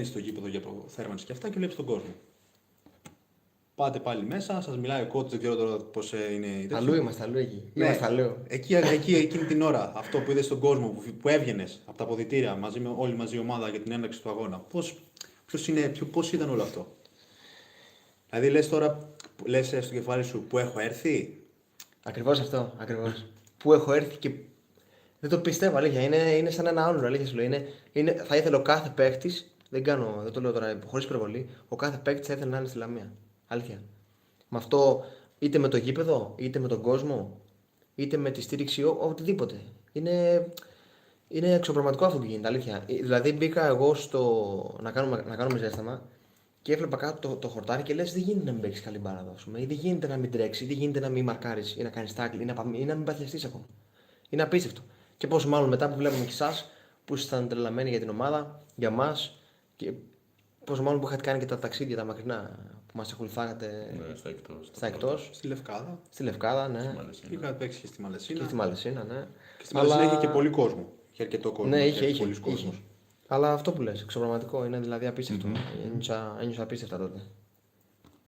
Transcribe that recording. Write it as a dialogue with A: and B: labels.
A: στο γήπεδο για προθέρμανση και αυτά και βλέπει τον κόσμο. Πάτε πάλι μέσα, σας μιλάει ο coach, δεν ξέρω τώρα πώς είναι.
B: Αλλού είμαστε, αλλού εκεί.
A: Ναι,
B: Είμαστε αλλού.
A: εκεί εκείνη την ώρα, αυτό που είδες στον κόσμο, που έβγαινες από τα αποδυτήρια μαζί με όλη μαζί η ομάδα για την έναρξη του αγώνα, πώς ήταν όλο αυτό? Δηλαδή λες τώρα, λες στο κεφάλι σου που έχω έρθει.
B: Ακριβώς αυτό, ακριβώς. Που έχω έρθει και δεν το πιστεύω, αλήθεια. Είναι σαν ένα όνειρο, αλήθεια σου λέω. Θα ήθελε ο κάθε παίκτης, δεν το λέω τώρα χωρίς υπερβολή, ο κάθε παίκτης θα ήθελε να είναι στη Λαμία. Αλήθεια. Με αυτό, είτε με το γήπεδο, είτε με τον κόσμο, είτε με τη στήριξη, οτιδήποτε. Είναι εξωπραγματικό αυτό που γίνεται, αλήθεια. Δηλαδή μπήκα εγώ να κάνουμε ζέσταμα και έβλεπα κάτω το χορτάρι και λες δεν γίνεται να μην παίξει καλή μπάλα εδώ, ή δεν γίνεται να μην τρέξει, ή δεν γίνεται να μην μαρκάρεις, ή να κάνεις τάκλι, ή να μην παθιαστείς ακόμα. Είναι απίστευτο. Και πόσο μάλλον μετά που βλέπουμε και εσάς που ήσασταν τρελαμένοι για την ομάδα, για μας, και πόσο μάλλον που είχατε κάνει και τα ταξίδια τα μακρινά που μας ακολουθάγατε στα εκτός.
A: Στη
B: Λευκάδα, ναι.
A: Και είχατε παίξει και στη Μαλαισίνα.
B: Και στη Μαλαισίνα, ναι.
A: Και στη Μαλαισίνα είχε και πολύ κόσμο. Είχε αρκετό κόσμο.
B: Ναι, είχε. Αλλά αυτό που λες, εξωπραγματικό, είναι δηλαδή απίστευτο. Ένιωσα απίστευτα τότε.